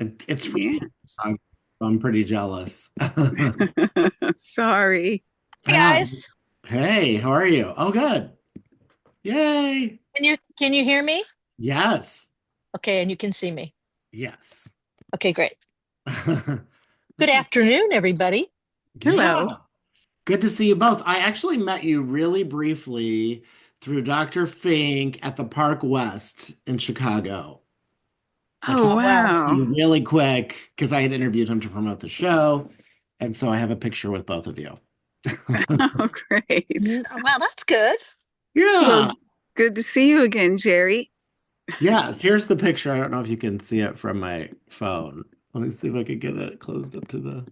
It's for Yeah. so I'm pretty jealous. Sorry. Hey Ah, guys, hey, how are you? Oh, good. Yay. can you hear me? Yes. Okay, and you can see me. Yes. Okay, great. Good This is, afternoon, everybody. Hello. yeah. Good to see you both. I actually met you really briefly through Dr. Fink at the Park West in Chicago. I came Oh, Oh wow. to wow. you really quick because I had interviewed him to promote the show. And so I have a picture with both of you. Oh, great. Wow, that's good. Well, Yeah. good to see you again, Jerry. Yes. Here's the picture. I don't know if you can see it from my phone. Let me see if I can get it closed up to the.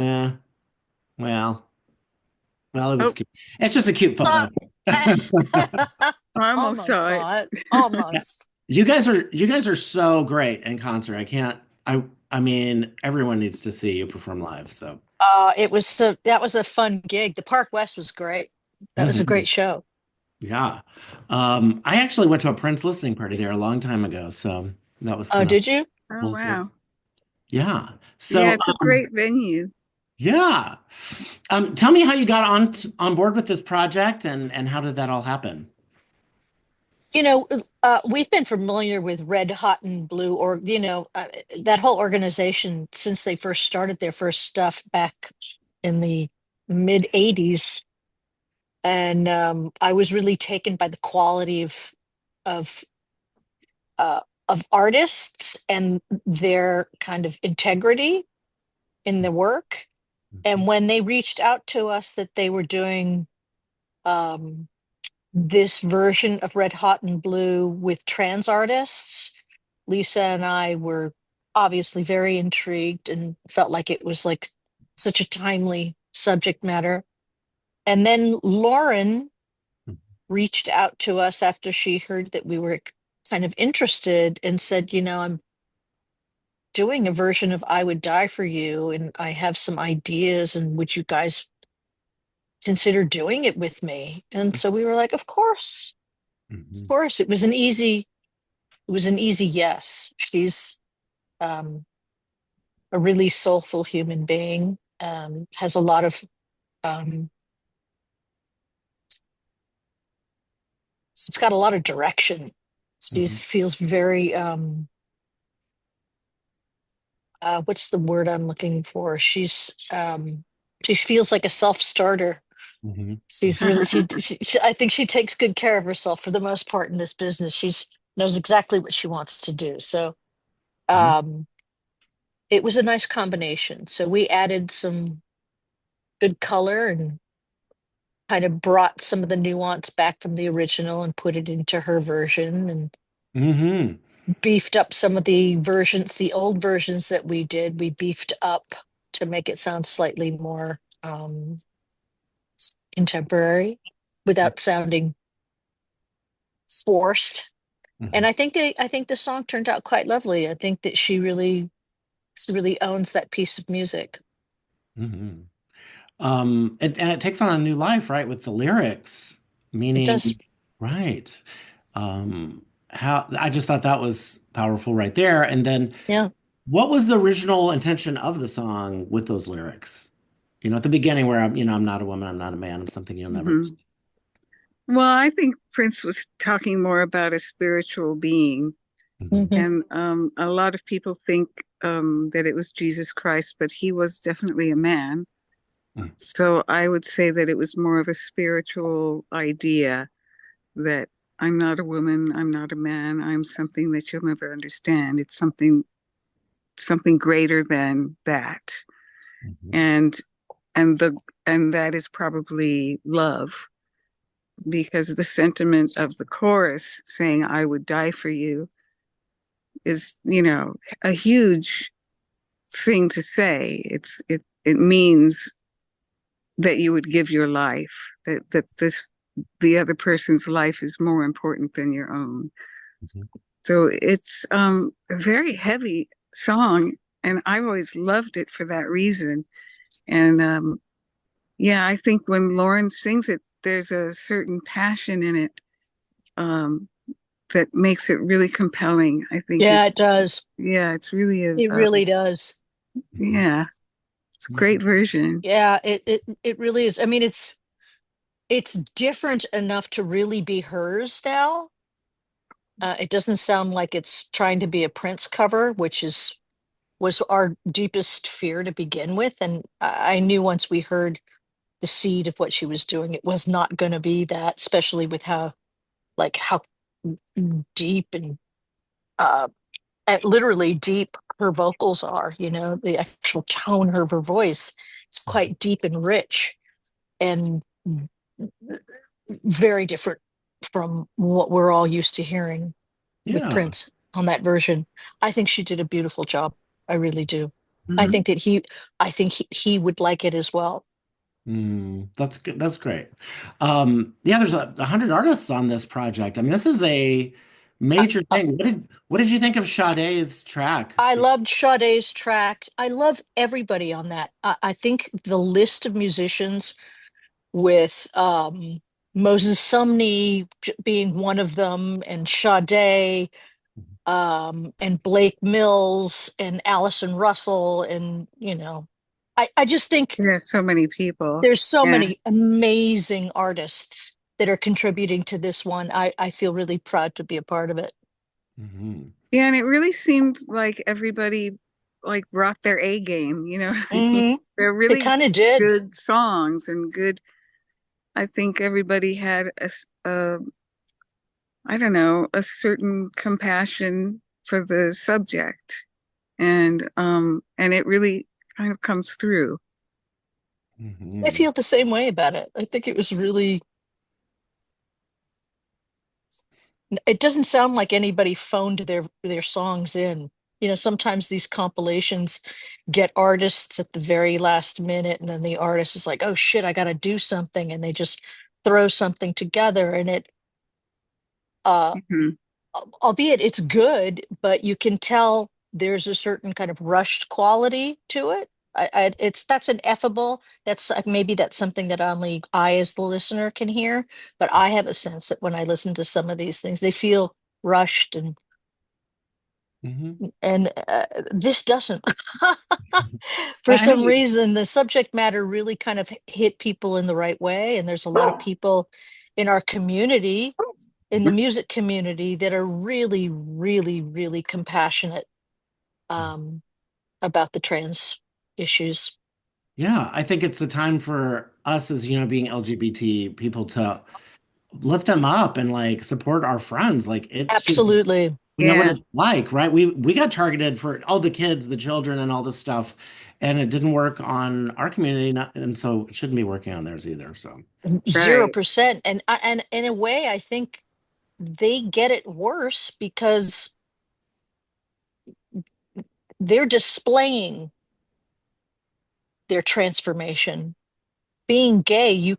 Eh, well, well, it was Oh, cute. It's just a cute Uh, photo. I almost almost saw it. saw it. Yeah. Almost. You guys are so great in concert. I mean, everyone needs to see you perform live. So That was a fun gig. The Park West was great. That was a Mhm. great show. Yeah. I actually went to a Prince listening party there a long time ago, so that was Oh, kind of did you? Oh, cool too. wow. Yeah. Yeah, So it's a great venue. yeah. Tell me how you got on board with this project and how did that all happen? You know, we've been familiar with Red Hot and Blue, or that whole organization since they first started their first stuff back in the mid '80s. And I was really taken by the quality of of artists and their kind of integrity in the work. And when they reached out to us that they were doing um, this version of Red Hot and Blue with trans artists, Lisa and I were obviously very intrigued and felt like it was like such a timely subject matter. And then Lauren reached out to us after she heard that we were kind of interested and said, I'm doing a version of I Would Die for You, and I have some ideas, and would you guys consider doing it with me? And so we were like, of course. Of Mhm. course. It was an easy yes. She's um a really soulful human being, has a lot of um she's got a lot of direction. Mhm. She's feels very what's the word I'm looking for? She feels like a self-starter. Mhm. She's really I think she takes good care of herself for the most part in this business. She's knows exactly what she wants to do. So Mhm. um it was a nice combination. So we added some good color and kind of brought some of the nuance back from the original and put it into her version and Mhm. beefed up some of the old versions that we did. We beefed up to make it sound slightly more contemporary without sounding forced. And Mhm. I think the song turned out quite lovely. I think that she really owns that piece of music. Mhm. And it takes on a new life, right, with the lyrics, It meaning, does. right. How I just thought that was powerful right there. And then Yeah. what was the original intention of the song with those lyrics? At the beginning where I'm not a woman, I'm not a man, I'm something you'll never. Mhm. Well, I think Prince was talking more about a spiritual being. Mhm. Hmm. And a lot of people think that it was Jesus Christ, but he was definitely a man. Mhm. So I would say that it was more of a spiritual idea that I'm not a woman, I'm not a man, I'm something that you'll never understand. It's something greater than that. Mhm. And and the and that is probably love because the sentiment of the chorus saying I would die for you is, a huge thing to say. It means that you would give your life, that the other person's life is more important than your own. Mhm. So it's a very heavy song, and I've always loved it for that reason. And yeah, I think when Lauren sings it, there's a certain passion in it, um, that makes it really compelling. I think Yeah, it does. yeah, it's really It really does. Mhm. yeah, it's a Yeah. great version. Yeah, it really is. I mean, it's different enough to really be hers now. It doesn't sound like it's trying to be a Prince cover, which was our deepest fear to begin with. And I knew once we heard the seed of what she was doing, it was not going to be that, especially with how deep uh, and literally deep her vocals are. The actual tone of her voice is quite deep and rich and very different from what we're all used to hearing with Yeah. Prince on that version. I think she did a beautiful job. I really do. I Hmm. think that I think he would like it as well. That's good. That's great. Yeah, there's 100 artists on this project. I mean, this is a I, major thing. What did you think of Sade's track? I loved Sade's track. I love everybody on that. I think the list of musicians with Moses Sumney being one of them, and Sade, and Blake Mills, and Allison Russell, and I just think Yeah, so many people. there's so Yeah. many amazing artists that are contributing to this one. I feel really proud to be a part of it. Mhm. Yeah, and it really seemed like everybody like brought their A game, you know. Hmm. They're They really kind of did. good songs and good. I think everybody had I don't know, a certain compassion for the subject, and it really kind of comes through. I Mhm. feel the same way about it. I think it was really, it doesn't sound like anybody phoned their songs in. Sometimes these compilations get artists at the very last minute, and then the artist is like, "Oh shit, I got to do something," and they just throw something together, and uh, Mhm. albeit it's good, but you can tell there's a certain kind of rushed quality to it. That's ineffable. Maybe that's something that only I, as the listener, can hear. But I have a sense that when I listen to some of these things, they feel rushed, Mhm. and this doesn't. For I some mean, reason, the subject matter really kind of hit people in the right way, and there's a lot of people in our community, in the music community, that are really, really, really compassionate um, about the trans issues. yeah, I think it's the time for us as, being LGBT people to lift them up and like support our friends. Like it should Absolutely. we know what Yeah, it's like, right? We got targeted for all the kids, the children, and all this stuff, and it didn't work on our community, and so it shouldn't be working on theirs either. So, 0%. And in a way, I think they get it worse because they're displaying their transformation. Being gay,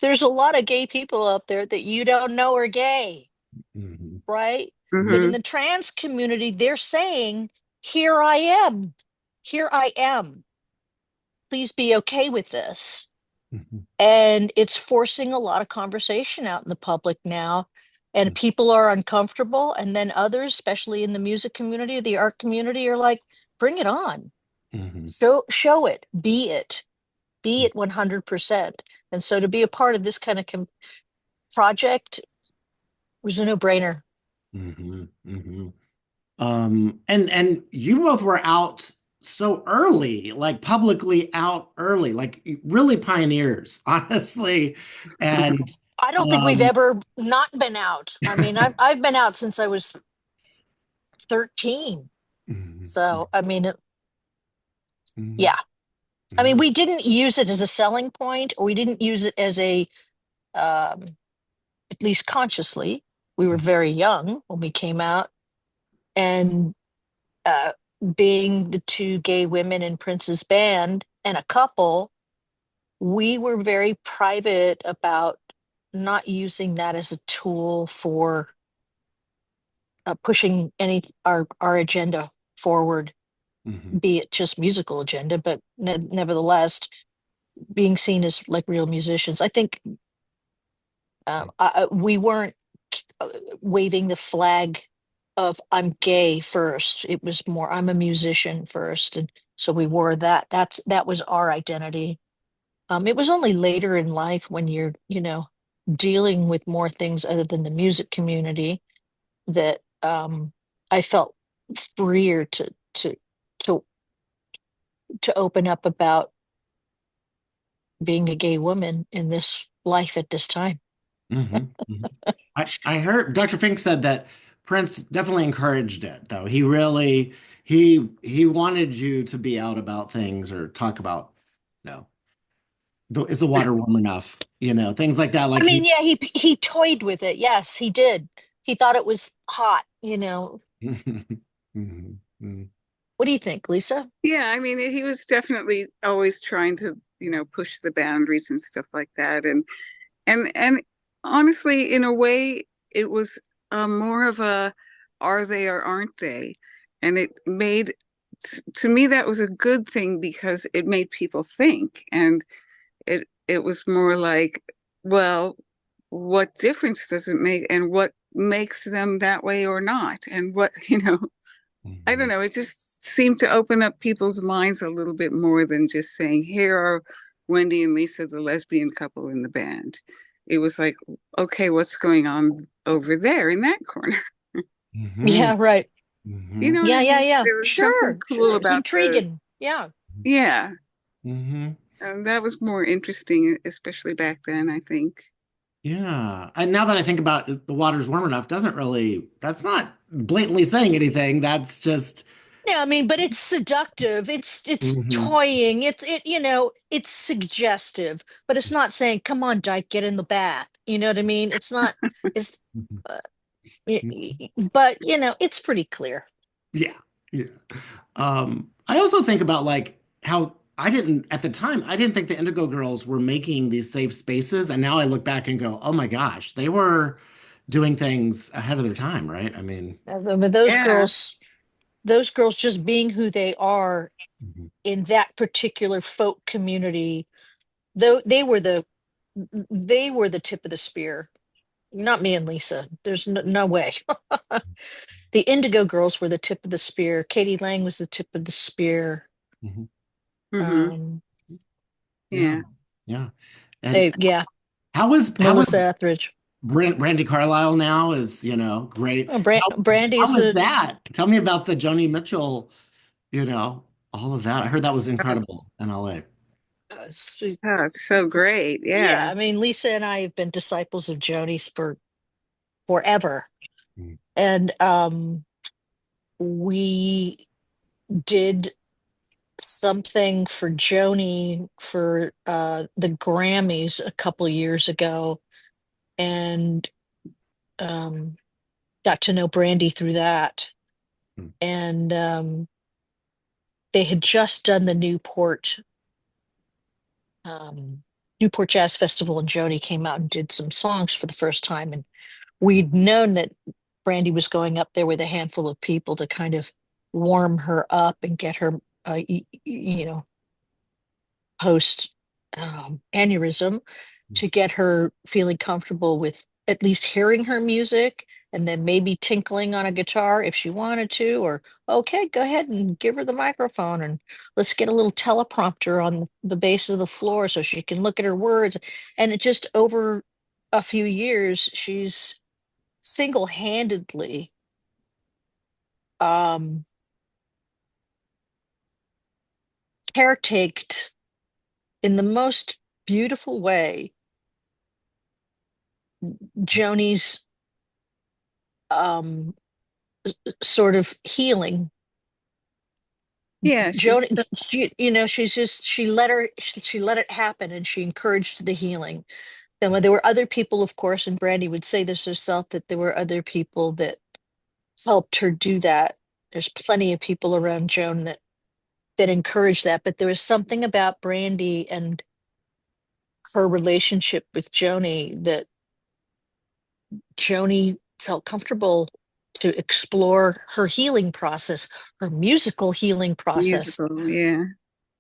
there's a lot of gay people out there that you don't know are gay, mhm, right? But in hmm, the trans community, they're saying, "Here I am. Here I am. Please be okay with this." mhm, And it's forcing a lot of conversation out in the public now. And people are uncomfortable. And then others, especially in the music community, the art community, are like, "Bring it on. mhm, Show it. Be it 100%." And so to be a part of this kind of project was a no-brainer. mhm, mhm. And you both were out so early, like publicly out early, like really pioneers, honestly. And I don't think we've um, ever not been out. I mean, I've been out since I was 13. mhm, So, I mean, mhm, yeah. I mean, mhm, we didn't use it as a selling point, or we didn't use it as um, at least consciously. We were very young when we came out, and uh, being the two gay women in Prince's band and a couple, we were very private about not using that as a tool for pushing our agenda forward, mhm, be it just musical agenda, but nevertheless being seen as like real musicians. I think we weren't. waving the flag of I'm gay first. It was more I'm a musician first, and so we wore that. That was our identity. It was only later in life when you're, dealing with more things other than the music community that I felt freer to to open up about being a gay woman in this life at this time. Hmm. Hmm. I heard Dr. Fink said that Prince definitely encouraged it, though. He wanted you to be out about things or talk about, no, is the water warm enough? Things like that. I Like mean, he. yeah, he toyed with it. Yes, he did. He thought it was hot. Mhm. Mhm. What do you think, Lisa? Yeah, I mean, he was definitely always trying to, push the boundaries and stuff like that. And honestly, in a way, it was more of a are they or aren't they? And it made, to me, that was a good thing because it made people think. And it was more like, well, what difference does it make? And what makes them that way or not? And what, I don't Mhm. know. It just seemed to open up people's minds a little bit more than just saying, here are Wendy and Lisa, the lesbian couple in the band. It was like, okay, what's going on over there in that corner? Mhm. Yeah, right. You Mhm. know what Yeah, I yeah, mean? yeah. There was something Sure, cool sure. It's about intriguing. Yeah. yeah. Mhm. And that was more interesting, especially back then, I think. Yeah. And now that I think about it, the water's warm enough, that's not blatantly saying anything. That's just. Yeah, I mean, but it's seductive. It's Mhm. toying. It's suggestive, but it's not saying, "Come on, Dyke, get in the bath." You know what I mean? It's not. It's, Mhm. uh, but it's pretty clear. Yeah. Yeah. I also think about like how at the time, I didn't think the Indigo Girls were making these safe spaces. And now I look back and go, oh my gosh, they were doing things ahead of their time, right? I mean, But Yeah. those girls just being who they are mhm. in that particular folk community, though they were the tip of the spear. Not me and Lisa. There's no way. The Indigo Girls were the tip of the spear. Katie Lang was the tip of the spear. Mhm. Hmm. Um, Yeah. Yeah. Yeah. And yeah, how is Melissa Etheridge. Brandy Carlisle now is, great. Oh, How Brandy's was a that? Tell me about the Joni Mitchell, you know, all of that. I heard that was Oh, incredible in LA. it's so great. yeah. Yeah. I mean, Lisa and I have been disciples of Joni's for forever, Mm. and we did something for Joni for the Grammys a couple years ago, and um, got to know Brandy through that. Mm. And they had just done the um, Newport Jazz Festival, and Joni came out and did some songs for the first time. And we'd known that Brandy was going up there with a handful of people to kind of warm her up and get her, post aneurysm, to get her feeling comfortable with at least hearing her music and then maybe tinkling on a guitar if she wanted to, or okay, go ahead and give her the microphone and let's get a little teleprompter on the base of the floor so she can look at her words. And it just over a few years, she's single-handedly um caretaked in the most beautiful way Joni's um sort of healing. Yeah. She's Joni, she let it happen and she encouraged the healing. Then when there were other people, of course, and Brandy would say this herself, that there were other people that helped her do that. There's plenty of people around Joan that encouraged that, but there was something about Brandy and her relationship with Joni that Joni felt comfortable to explore her healing process, her musical healing process. musical. Yeah.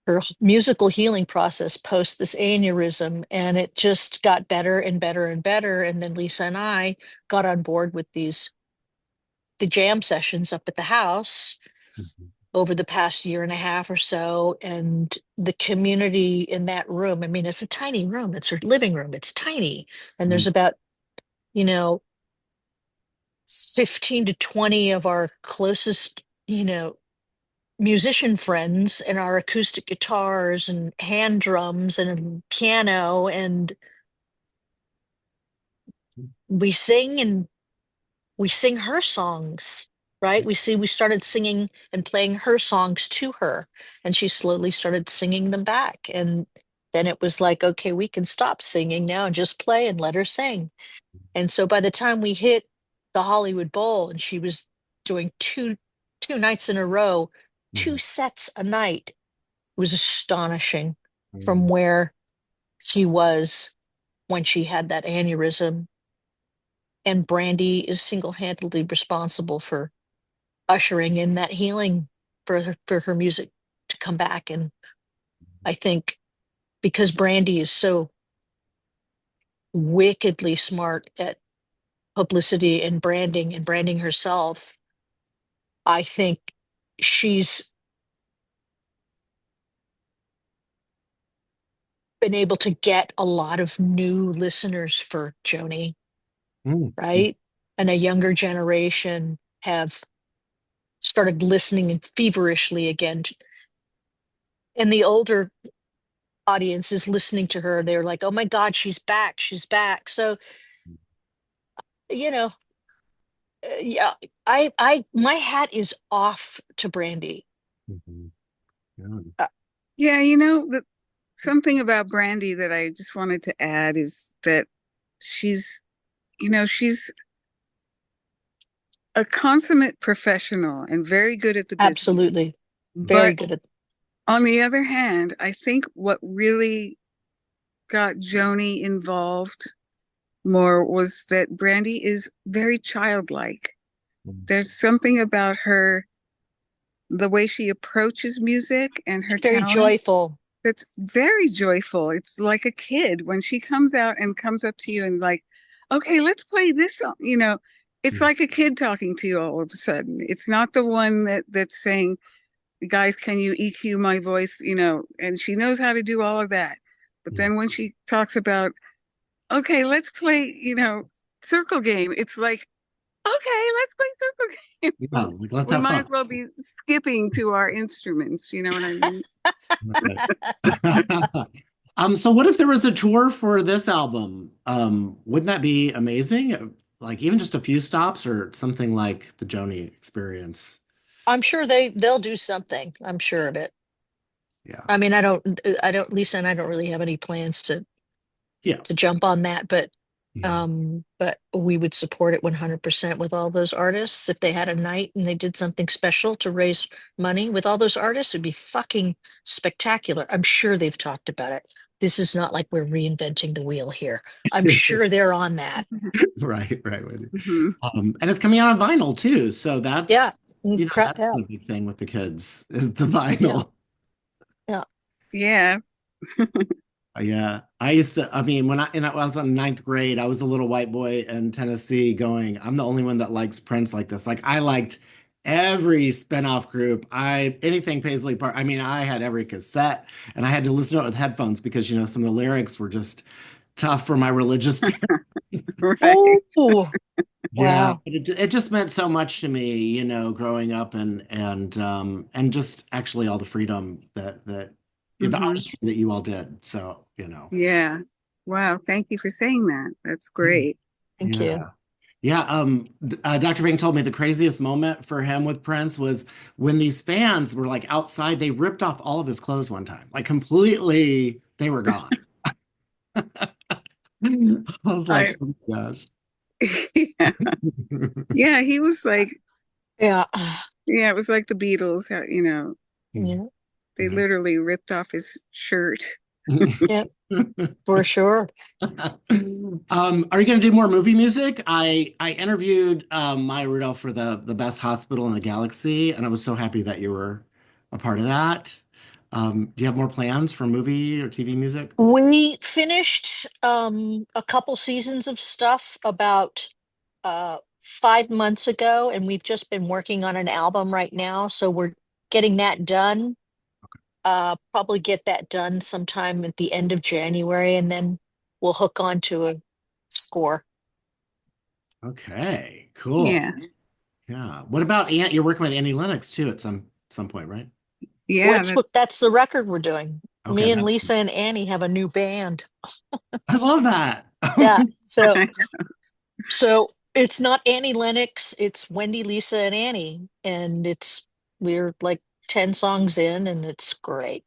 her musical healing process post this aneurysm, and it just got better and better and better. And then Lisa and I got on board with the jam sessions up at the house Mhm. over the past year and a half or so. And the community in that room, I mean, it's a tiny room, it's her living room, it's tiny. And there's about, you know, 15 to 20 of our closest, musician friends and our acoustic guitars and hand drums and piano. And we sing and we sing her songs, right? We started singing and playing her songs to her, and she slowly started singing them back. And then it was like, okay, we can stop singing now and just play and let her sing. And so by the time we hit the Hollywood Bowl and she was doing two nights in a row, two Mhm. sets a night, it was astonishing from Mhm. where she was when she had that aneurysm. And Brandy is single-handedly responsible for ushering in that healing for her music to come back. And I think because Brandy is so wickedly smart at publicity and branding herself, I think she's been able to get a lot of new listeners for Joni, Mhm. right? And a younger generation have started listening feverishly again. And the older audience is listening to her. They're like, oh my God, she's back. She's back. So, you know, yeah, my hat is off to Brandy. Mhm. Yeah. Uh, Yeah, something about Brandy that I just wanted to add is that she's, she's a consummate professional and very good at the business. Absolutely. Very But good at, on the other hand, I think what really got Joni involved more was that Brandy is very childlike. Mhm. There's something about her, the way she approaches music and her very talent joyful. that's very joyful. It's like a kid when she comes out and comes up to you and like, okay, let's play this song. It's Mhm. like a kid talking to you all of a sudden. It's not the one that's saying, guys, can you EQ my voice? And she knows how to do all of that. But Mhm. then when she talks about, okay, let's play, circle game, it's like, okay, let's play circle Yeah, game. like let's We have might as fun. well be skipping to our instruments. You know what I mean? Right. So what if there was a tour for this album? Wouldn't that be amazing? Like even just a few stops or something like the Joni experience. I'm sure they'll do something. I'm sure of it. Yeah. I mean, Lisa and I don't really have any plans Yeah. to jump on that, Mhm. but we would support it 100% with all those artists. If they had a night and they did something special to raise money with all those artists, it'd be fucking spectacular. I'm sure they've talked about it. This is not like we're reinventing the wheel here. I'm sure they're on that. Right, right. Wendy. Hmm. And it's coming out on vinyl too. So Yeah. that's Yeah. a big thing with the kids is the Yeah. vinyl. Yeah. Yeah. Yeah, I used to. I mean, when I was in ninth grade, I was the little white boy in Tennessee going, I'm the only one that likes Prince like this. Like I liked every spinoff group. Anything Paisley Park. I mean, I had every cassette, and I had to listen to it with headphones because some of the lyrics were just tough for my religious parents. Right. Oh, Yeah, wow. but it just meant so much to me, growing up and just actually all the freedom that the Hmm. artistry that you all did. So, Yeah. Wow. Thank you for saying that. That's Yeah. great. Thank you. Yeah. Dr. Ving told me the craziest moment for him with Prince was when these fans were like outside, they ripped off all of his clothes one time, like completely, they were gone. I was like, I oh my gosh. yeah. Yeah, he was like, Yeah. yeah, it was like the Beatles, Yeah. they literally ripped off his shirt. Yeah. For sure. Are you going to do more movie music? I interviewed Maya Rudolph for the best hospital in the galaxy, and I was so happy that you were a part of that. Do you have more plans for movie or TV music? We finished a couple seasons of stuff about 5 months ago, and we've just been working on an album right now. So we're getting that done. Probably get that done sometime at the end of January, and then we'll hook on to a score. Okay, cool. Yeah. Yeah. What about Ant? You're working with Annie Lennox too at some point, right? Yeah, What's that, what that's the record we're doing. Okay, Me and that's Lisa and Annie have a new band. I love that. Yeah. So it's not Annie Lennox, it's Wendy, Lisa, and Annie. And we're like 10 songs in, and it's great.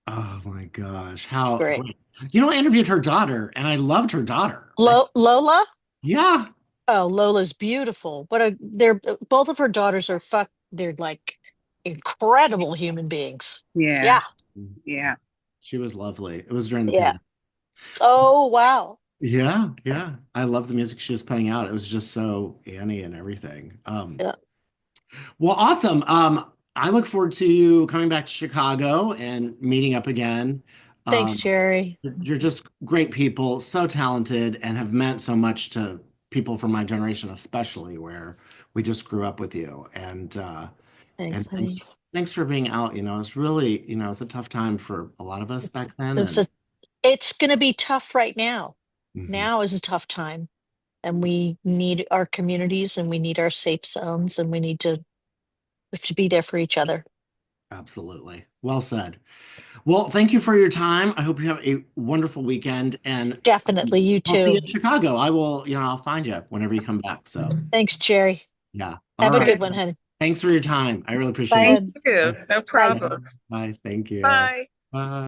Oh my gosh, It's how great. great. I interviewed her daughter and I loved her daughter. Lola? Yeah. Oh, Lola's beautiful. They're both of her daughters are they're like incredible human beings. yeah, Yeah. yeah. She was lovely. It was during the Yeah. pandemic. Oh, wow. Yeah, yeah. I love the music she was putting out. It was just so Annie and everything. Yeah. Well, awesome. I look forward to you coming back to Chicago and meeting up again. Thanks, Um, Jerry. you're just great people, so talented, and have meant so much to people from my generation, especially where we just grew up with you. And Thanks, thanks, honey. thanks for being out. It's really, it's a tough time for a lot of us It's back then. it's And a it's gonna be tough right now. mhm, Now is a tough time, and we need our communities, and we need our safe zones, and we have to be there for each other. absolutely. Well said. Well, thank you for your time. I hope you have a wonderful weekend, and Definitely, you I'll see you too. in Chicago. I'll find you whenever you come back. So, Thanks, Jerry. yeah. All Have a right. good one, honey. Thanks for your time. I really Bye, appreciate Thank it. hon. you. No Bye. Yeah. problem. Bye. Thank you. Bye. Bye.